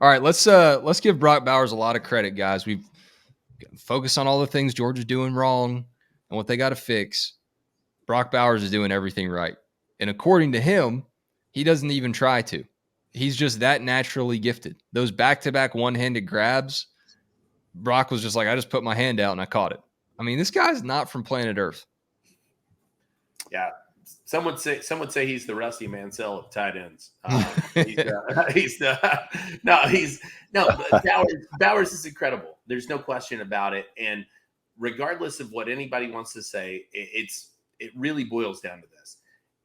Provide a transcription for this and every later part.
All right, let's give Brock Bowers a lot of credit, guys. We've focused on all the things Georgia's doing wrong and what they got to fix. Brock Bowers is doing everything right. And according to him, he doesn't even try to. He's just that naturally gifted. Those back-to-back one-handed grabs, Brock was just like, I just put my hand out and I caught it. I mean, this guy's not from planet Earth. Yeah. Some would say he's the Rusty Mansell of tight ends. Bowers is incredible. There's no question about it. And regardless of what anybody wants to say, it really boils down to this.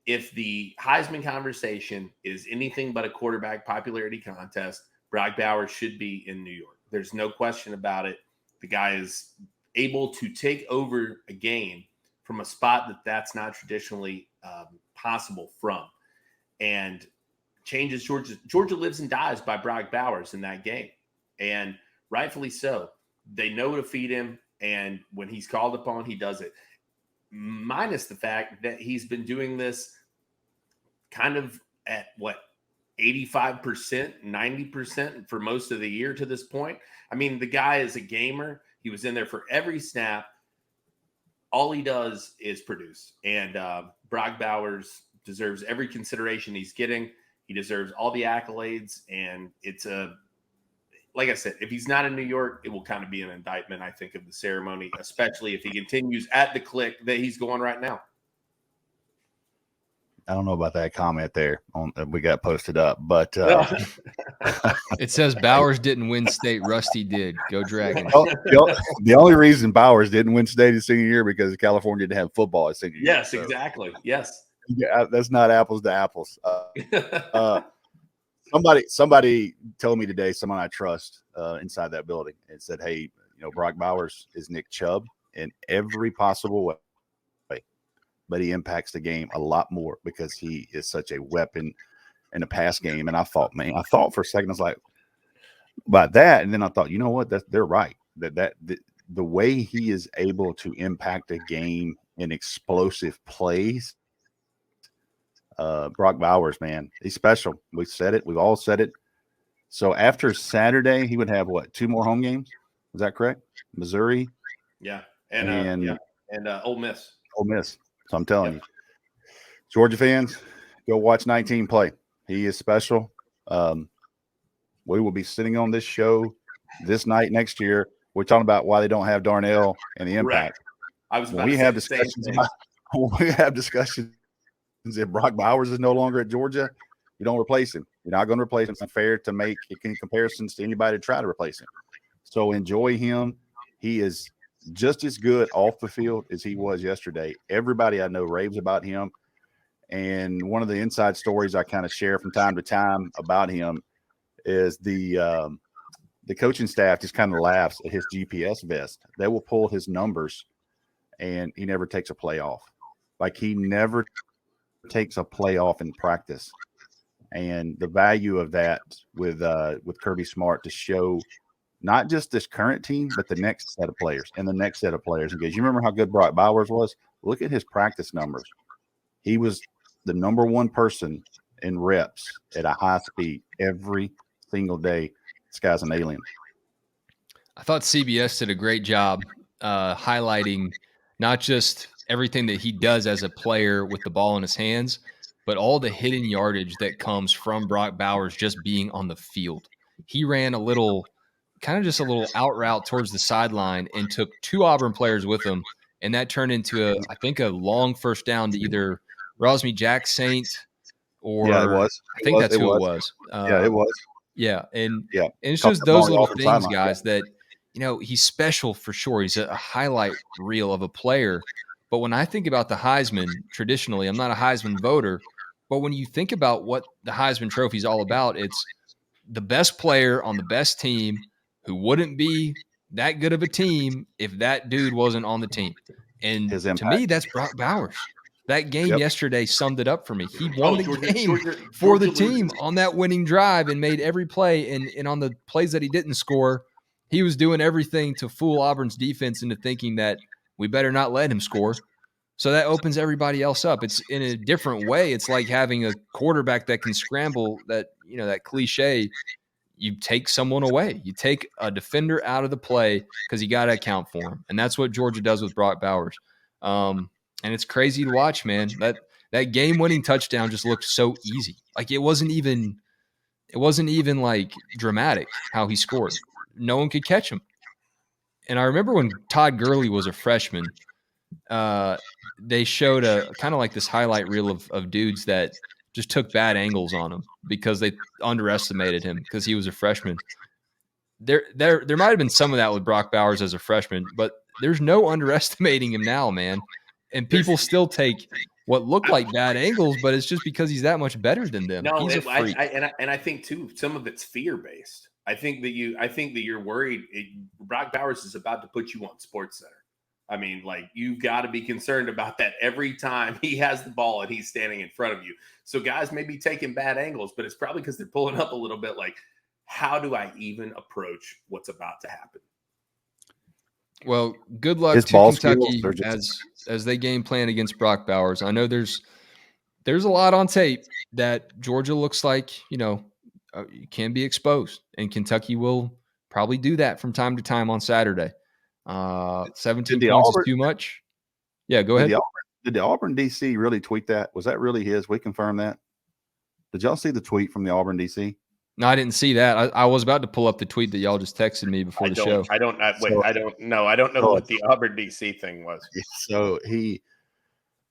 If the Heisman conversation is anything but a quarterback popularity contest, Brock Bowers should be in New York. There's no question about it. The guy is able to take over a game from a spot that's not traditionally possible from, and changes Georgia. Georgia lives and dies by Brock Bowers in that game, and rightfully so. They know to feed him, and when he's called upon, he does it. Minus the fact that he's been doing this kind of at 85%, 90% for most of the year to this point. I mean, the guy is a gamer. He was in there for every snap. All he does is produce. And Brock Bowers deserves every consideration he's getting. He deserves all the accolades. And it's like I said, if he's not in New York, it will kind of be an indictment, I think, of the ceremony, especially if he continues at the click that he's going right now. I don't know about that comment there. We got posted up, but it says Bowers didn't win state. Rusty did. Go Dragons. The only reason Bowers didn't win state his senior year because California didn't have football his senior year. Yes, so. Exactly. Yes. Yeah, that's not apples to apples. Somebody told me today, someone I trust inside that building, and said, hey, Brock Bowers is Nick Chubb in every possible way. But he impacts the game a lot more because he is such a weapon in the pass game. And I thought for a second, I was like, about that. And then I thought, you know what? They're right. That the way he is able to impact a game in explosive plays, Brock Bowers, man, he's special. We said it. We've all said it. So after Saturday, he would have 2 more home games? Is that correct? Missouri? Yeah. And Ole Miss. Ole Miss. So I'm telling you, Georgia fans, go watch 19 play. He is special. We will be sitting on this show this night next year. We're talking about why they don't have Darnell and the impact. I was about when to we have discussions if Brock Bowers is no longer at Georgia, you don't replace him. You're not going to replace him. It's unfair to make comparisons to anybody to try to replace him. So enjoy him. He is just as good off the field as he was yesterday. Everybody I know raves about him. And one of the inside stories I kind of share from time to time about him is the coaching staff just kind of laughs at his GPS vest. They will pull his numbers, and he never takes a play off. Like, he never takes a play off in practice. And the value of that with Kirby Smart to show not just this current team, but the next set of players and the next set of players. Because you remember how good Brock Bowers was? Look at his practice numbers. He was the number one person in reps at a high speed every single day. This guy's an alien. I thought CBS did a great job highlighting not just everything that he does as a player with the ball in his hands, but all the hidden yardage that comes from Brock Bowers just being on the field. He ran a little out route towards the sideline and took 2 Auburn players with him, and that turned into a long first down to either Rosmy Jack Saint or it was. That's who it was. It was. Yeah, and it's just those little things, guys, that he's special for sure. He's a highlight reel of a player. But when I think about the Heisman, traditionally, I'm not a Heisman voter, but when you think about what the Heisman Trophy is all about, it's the best player on the best team who wouldn't be that good of a team if that dude wasn't on the team. And to me, that's Brock Bowers. That game yesterday summed it up for me. He won the game for the team on that winning drive and made every play. And on the plays that he didn't score, he was doing everything to fool Auburn's defense into thinking that we better not let him score. So that opens everybody else up. It's in a different way. It's like having a quarterback that can scramble, that, that cliche, you take someone away. You take a defender out of the play because you got to account for him. And that's what Georgia does with Brock Bowers. And it's crazy to watch, man. That game-winning touchdown just looked so easy. Like it wasn't even like dramatic how he scored. No one could catch him. And I remember when Todd Gurley was a freshman, they showed a kind of like this highlight reel of dudes that just took bad angles on him because they underestimated him because he was a freshman. There might have been some of that with Brock Bowers as a freshman, but there's no underestimating him now, man. And people still take what look like bad angles, but it's just because he's that much better than them. No, he's a freak. I think too, some of it's fear based. I think that you're worried. Brock Bowers is about to put you on SportsCenter. I mean, like, you've got to be concerned about that every time he has the ball and he's standing in front of you. So guys may be taking bad angles, but it's probably because they're pulling up a little bit. Like, how do I even approach what's about to happen? Well, good luck to Kentucky as they game plan against Brock Bowers. I know there's a lot on tape that Georgia looks like, can be exposed, and Kentucky will probably do that from time to time on Saturday. 17 points is too much. Yeah, go ahead. Did the Auburn DC really tweet that? Was that really his? We confirm that. Did y'all see the tweet from the Auburn DC? No, I didn't see that. I was about to pull up the tweet that y'all just texted me before the show. I don't know. I don't know what the Auburn DC thing was. So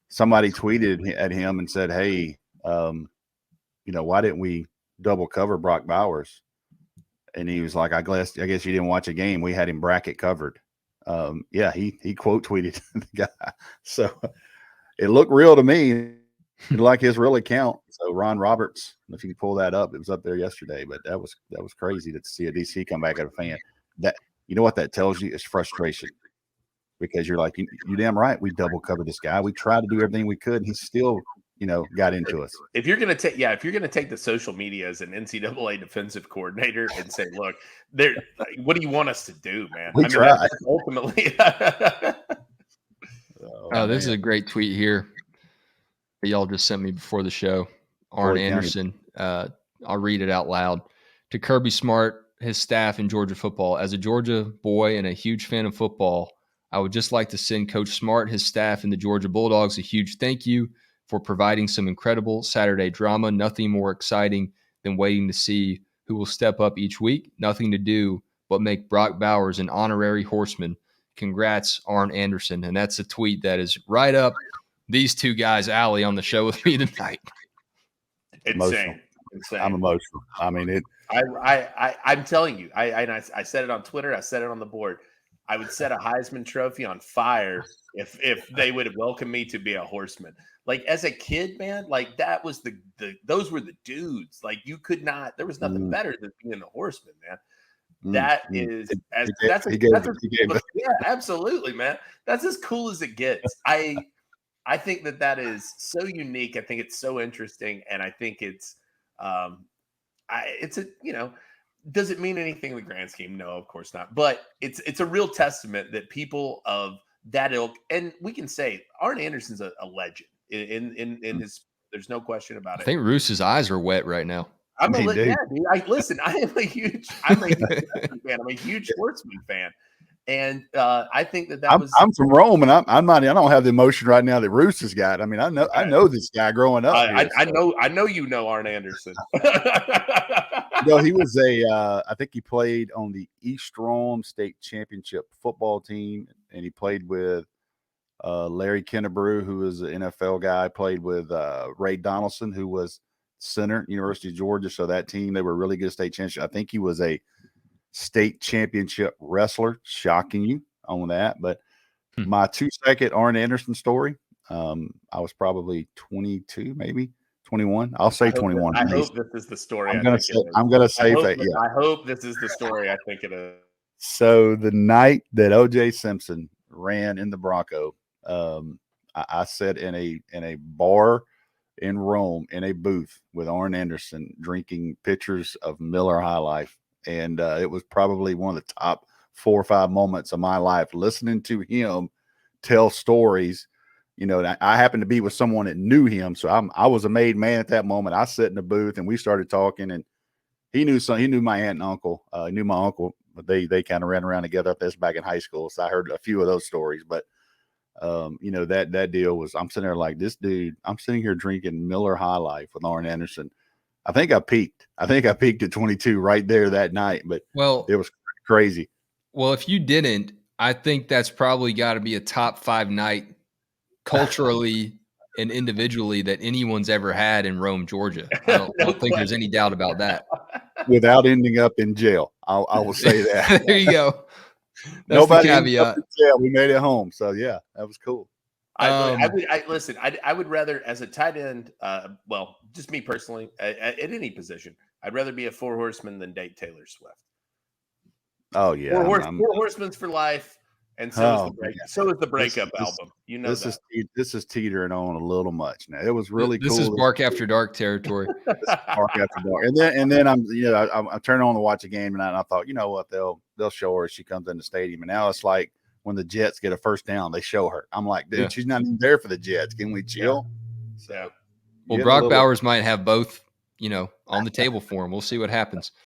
somebody tweeted at him and said, "Hey, why didn't we double cover Brock Bowers?" And he was like, I guess you didn't watch a game. We had him bracket covered. He quote tweeted the guy. So it looked real to me, like his real account. So Ron Roberts, if you can pull that up, it was up there yesterday. But that was crazy to see a DC come back at a fan. That, you know what that tells you is frustration, because you're like, you damn right, we double covered this guy. We tried to do everything we could, and he still got into us. If you're gonna take the social media as an NCAA defensive coordinator and say, look, what do you want us to do, man? Tried. Ultimately. This is a great tweet here that y'all just sent me before the show. Arn Anderson. I'll read it out loud. To Kirby Smart, his staff, and Georgia football. As a Georgia boy and a huge fan of football, I would just like to send Coach Smart, his staff, and the Georgia Bulldogs a huge thank you for providing some incredible Saturday drama. Nothing more exciting than waiting to see who will step up each week. Nothing to do but make Brock Bowers an honorary horseman. Congrats, Arn Anderson. And that's a tweet that is right up these two guys' alley on the show with me tonight. Insane. I'm emotional. I mean, I'm telling you, I said it on Twitter. I said it on the board. I would set a Heisman Trophy on fire if they would have welcomed me to be a horseman. Like, as a kid, man, like, that was those were the dudes. Like, you could not. There was nothing better than being a horseman, man. That is yeah, absolutely, man. That's as cool as it gets. I think that is so unique. I think it's so interesting, and I think it's does it mean anything in the grand scheme? No, of course not. But it's a real testament that people of that ilk, and we can say Arn Anderson's a legend in his. There's no question about it. I think Roos's eyes are wet right now. Dude. Listen, I am a huge fan. I'm a huge sportsman fan. And I think I'm from Rome, and I don't have the emotion right now that Roos has got. I mean, I know this guy growing up. I know Arn Anderson. He was I think he played on the East Rome State Championship football team, and he played with Larry Kennebrew, who was an NFL guy. Played with Ray Donaldson, who was center, University of Georgia. So that team, they were really good state championship. I think he was a state championship wrestler. Shocking you on that. But my 2-second Arn Anderson story, I was probably 22, maybe 21. I'll say 21. I hope this is the story. I'm gonna say that. Yeah. I hope this is the story. I think it is. So the night that OJ Simpson ran in the Bronco, I sat in a bar in Rome in a booth with Arn Anderson drinking pitchers of Miller High Life. And it was probably one of the top 4 or 5 moments of my life, listening to him tell stories. I happened to be with someone that knew him. So I was a made man at that moment. I sat in the booth and we started talking, and he knew my aunt and uncle. He knew my uncle. But they kind of ran around together up this back in high school. So I heard a few of those stories. But that deal was, I'm sitting there like, this dude, I'm sitting here drinking Miller High Life with Arn Anderson. I think I peaked at 22 right there that night, but it was crazy. Well, if you didn't, I think that's probably got to be a top 5 night culturally and individually that anyone's ever had in Rome, Georgia. I don't think there's any doubt about that. Without ending up in jail. I will say that. There you go. That's nobody ended up in jail. We made it home. So yeah, that was cool. I would rather, as a tight end, just me personally, at any position, I'd rather be a 4 horseman than date Taylor Swift. Oh yeah, 4 horsemen's for life, and so is the breakup album. This is teetering on a little much now. It was really cool. This is Bark After Dark territory. Bark After Dark, and then I'm I turn on to watch a game and I thought, you know what, they'll show her as she comes in the stadium, and now it's like when the Jets get a first down, they show her. I'm like, dude, she's not even there for the Jets. Can we chill? So, well, Brock Bowers might have both, on the table for him. We'll see what happens.